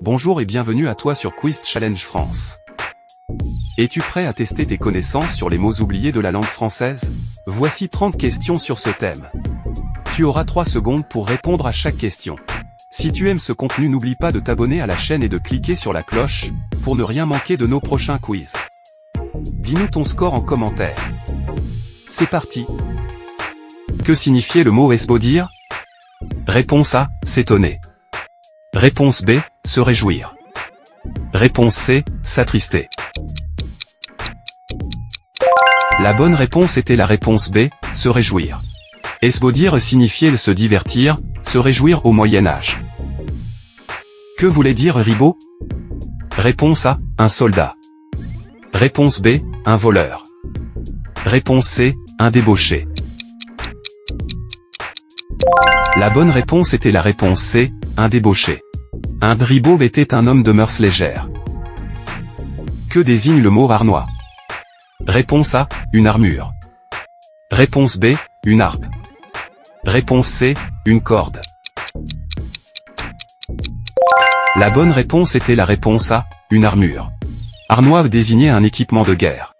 Bonjour et bienvenue à toi sur Quiz Challenge France. Es-tu prêt à tester tes connaissances sur les mots oubliés de la langue française? Voici 30 questions sur ce thème. Tu auras 3 secondes pour répondre à chaque question. Si tu aimes ce contenu, n'oublie pas de t'abonner à la chaîne et de cliquer sur la cloche, pour ne rien manquer de nos prochains quiz. Dis-nous ton score en commentaire. C'est parti. Que signifiait le mot esbaudir? Réponse A, s'étonner. Réponse B, se réjouir. Réponse C, s'attrister. La bonne réponse était la réponse B, se réjouir. Esbaudir signifiait se divertir, se réjouir au Moyen-Âge. Que voulait dire ribot? Réponse A, un soldat. Réponse B, un voleur. Réponse C, un débauché. La bonne réponse était la réponse C, un débauché. Un ribot était un homme de mœurs légères. Que désigne le mot harnois? Réponse A, une armure. Réponse B, une harpe. Réponse C, une corde. La bonne réponse était la réponse A, une armure. Harnois désignait un équipement de guerre.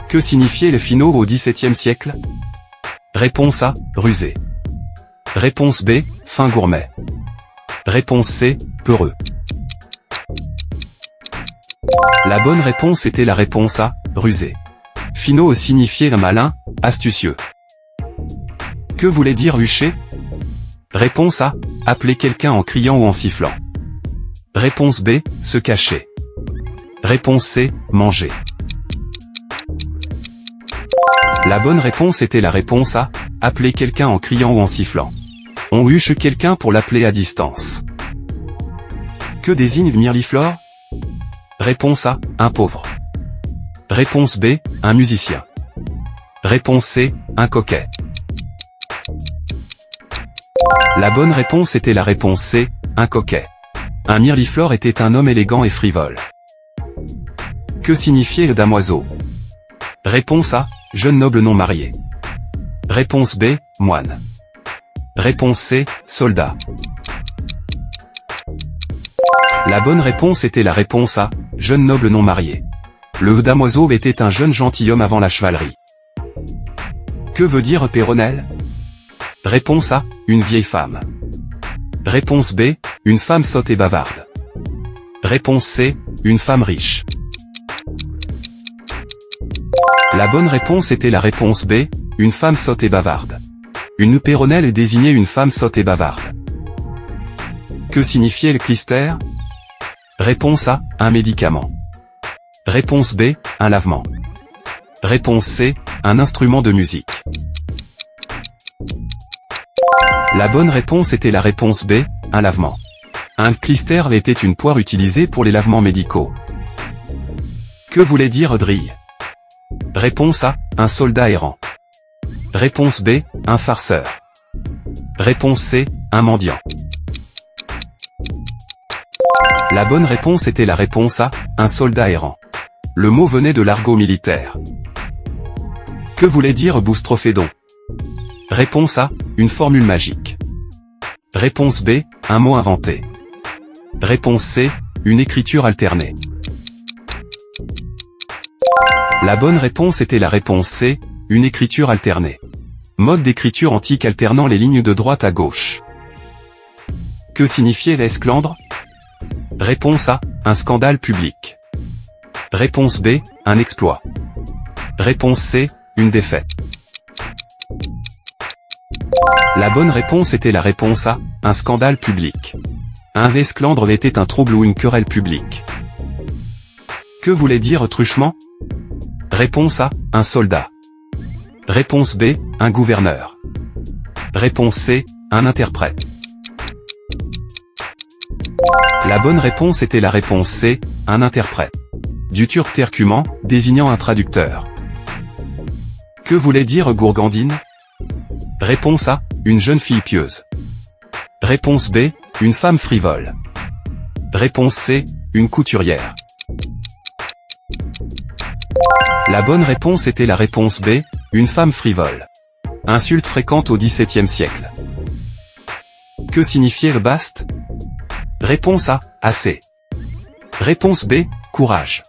Que signifiait le finot au XVIIe siècle? Réponse A, rusé. Réponse B, fin gourmet. Réponse C, peureux. La bonne réponse était la réponse A, rusé. Finot signifiait un malin, astucieux. Que voulait dire hucher? Réponse A, appeler quelqu'un en criant ou en sifflant. Réponse B, se cacher. Réponse C, manger. La bonne réponse était la réponse A, appeler quelqu'un en criant ou en sifflant. On huche quelqu'un pour l'appeler à distance. Que désigne Mirliflor? Réponse A, un pauvre. Réponse B, un musicien. Réponse C, un coquet. La bonne réponse était la réponse C, un coquet. Un Mirliflor était un homme élégant et frivole. Que signifiait le damoiseau? Réponse A, jeune noble non marié. Réponse B, moine. Réponse C, soldat. La bonne réponse était la réponse A, jeune noble non marié. Le damoiseau était un jeune gentilhomme avant la chevalerie. Que veut dire Péronnelle? Réponse A, une vieille femme. Réponse B, une femme sotte et bavarde. Réponse C, une femme riche. La bonne réponse était la réponse B, une femme sotte et bavarde. Une péronnelle désignait une femme sotte et bavarde. Que signifiait le clister? Réponse A, un médicament. Réponse B, un lavement. Réponse C, un instrument de musique. La bonne réponse était la réponse B, un lavement. Un clister était une poire utilisée pour les lavements médicaux. Que voulait dire drille? Réponse A, un soldat errant. Réponse B, un farceur. Réponse C, un mendiant. La bonne réponse était la réponse A, un soldat errant. Le mot venait de l'argot militaire. Que voulait dire boustrophédon? Réponse A, une formule magique. Réponse B, un mot inventé. Réponse C, une écriture alternée. La bonne réponse était la réponse C, une écriture alternée. Mode d'écriture antique alternant les lignes de droite à gauche. Que signifiait l'esclandre? Réponse A, un scandale public. Réponse B, un exploit. Réponse C, une défaite. La bonne réponse était la réponse A, un scandale public. Un esclandre était un trouble ou une querelle publique. Que voulait dire truchement? Réponse A, un soldat. Réponse B, un gouverneur. Réponse C, un interprète. La bonne réponse était la réponse C, un interprète. Du turc tercuman, désignant un traducteur. Que voulait dire gourgandine? Réponse A, une jeune fille pieuse. Réponse B, une femme frivole. Réponse C, une couturière. La bonne réponse était la réponse B, une femme frivole. Insulte fréquente au XVIIe siècle. Que signifiait le baste? Réponse A, assez. Réponse B, courage.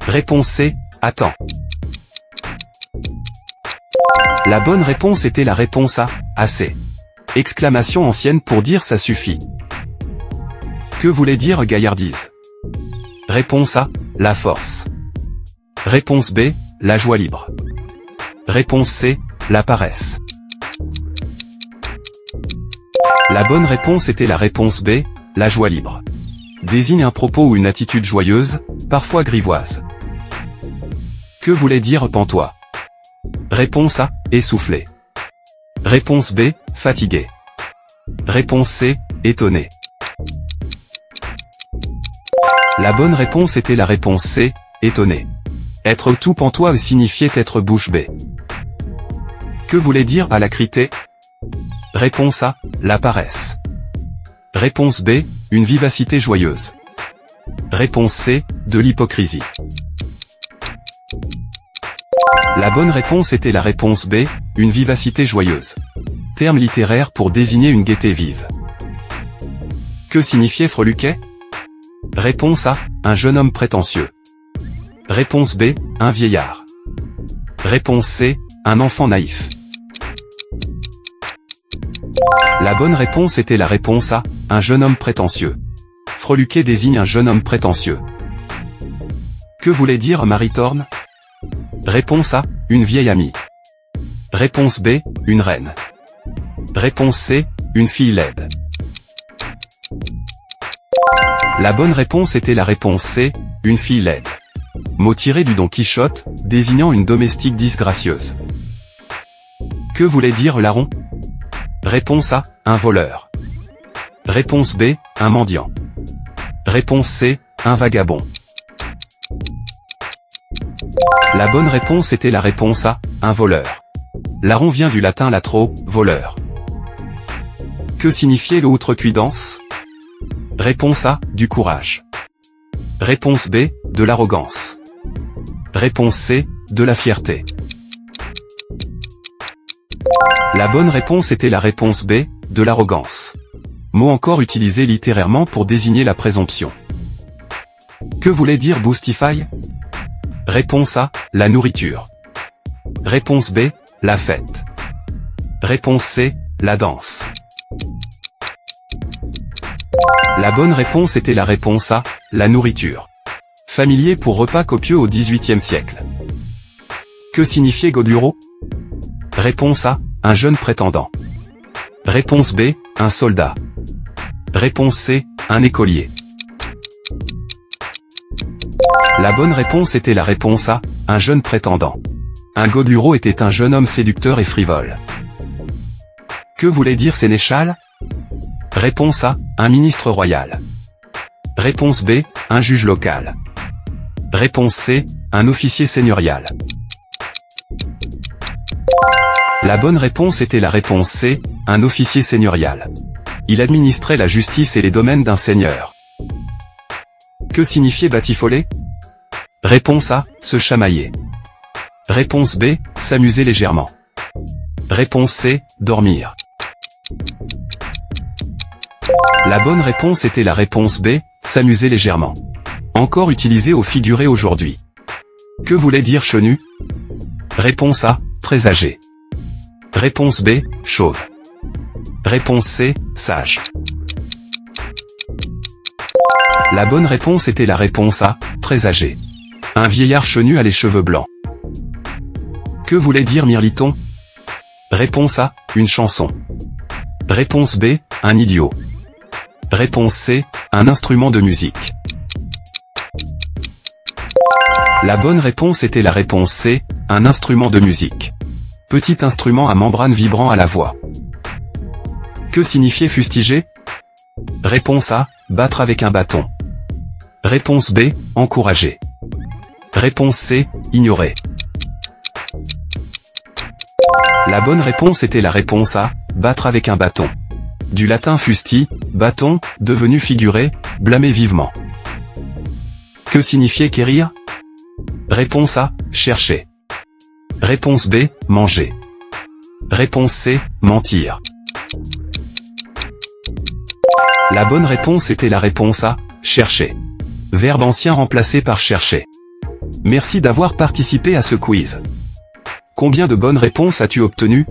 Réponse C, attends. La bonne réponse était la réponse A, assez. Exclamation ancienne pour dire ça suffit. Que voulait dire gaillardise? Réponse A, la force. Réponse B, la joie libre. Réponse C, la paresse. La bonne réponse était la réponse B, la joie libre. Désigne un propos ou une attitude joyeuse, parfois grivoise. Que voulait dire pantois? Réponse A, essoufflé. Réponse B, fatigué. Réponse C, étonné. La bonne réponse était la réponse C, étonné. Être tout pantois signifiait être bouche bée. Que voulait dire alacrité? Réponse A, la paresse. Réponse B, une vivacité joyeuse. Réponse C, de l'hypocrisie. La bonne réponse était la réponse B, une vivacité joyeuse. Terme littéraire pour désigner une gaieté vive. Que signifiait freluquet? Réponse A, un jeune homme prétentieux. Réponse B, un vieillard. Réponse C, un enfant naïf. La bonne réponse était la réponse A, un jeune homme prétentieux. Freluquet désigne un jeune homme prétentieux. Que voulait dire Maritorne? Réponse A, une vieille amie. Réponse B, une reine. Réponse C, une fille laide. La bonne réponse était la réponse C, une fille laide. Mot tiré du Don Quichotte, désignant une domestique disgracieuse. Que voulait dire larron? Réponse A, un voleur. Réponse B, un mendiant. Réponse C, un vagabond. La bonne réponse était la réponse A, un voleur. Larron vient du latin latro, voleur. Que signifiait le outrecuidance? Réponse A, du courage. Réponse B, de l'arrogance. Réponse C, de la fierté. La bonne réponse était la réponse B, de l'arrogance. Mot encore utilisé littérairement pour désigner la présomption. Que voulait dire boostify? Réponse A, la nourriture. Réponse B, la fête. Réponse C, la danse. La bonne réponse était la réponse A, la nourriture. Familier pour repas copieux au XVIIIe siècle. Que signifiait Goduro? Réponse A, un jeune prétendant. Réponse B, un soldat. Réponse C, un écolier. La bonne réponse était la réponse A, un jeune prétendant. Un Goduro était un jeune homme séducteur et frivole. Que voulait dire sénéchal? Réponse A, un ministre royal. Réponse B, un juge local. Réponse C, un officier seigneurial. La bonne réponse était la réponse C, un officier seigneurial. Il administrait la justice et les domaines d'un seigneur. Que signifiait batifoler? Réponse A, se chamailler. Réponse B, s'amuser légèrement. Réponse C, dormir. La bonne réponse était la réponse B, s'amuser légèrement. Encore utilisé au figuré aujourd'hui. Que voulait dire chenu? Réponse A, très âgé. Réponse B, chauve. Réponse C, sage. La bonne réponse était la réponse A, très âgé. Un vieillard chenu a les cheveux blancs. Que voulait dire mirliton? Réponse A, une chanson. Réponse B, un idiot. Réponse C, un instrument de musique. La bonne réponse était la réponse C, un instrument de musique. Petit instrument à membrane vibrant à la voix. Que signifiait fustiger? Réponse A, battre avec un bâton. Réponse B, encourager. Réponse C, ignorer. La bonne réponse était la réponse A, battre avec un bâton. Du latin fusti, bâton, devenu figuré, blâmer vivement. Que signifiait quérir? Réponse A, chercher. Réponse B, manger. Réponse C, mentir. La bonne réponse était la réponse A, chercher. Verbe ancien remplacé par chercher. Merci d'avoir participé à ce quiz. Combien de bonnes réponses as-tu obtenues?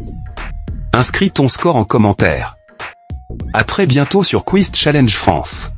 Inscris ton score en commentaire. À très bientôt sur Quiz Challenge France.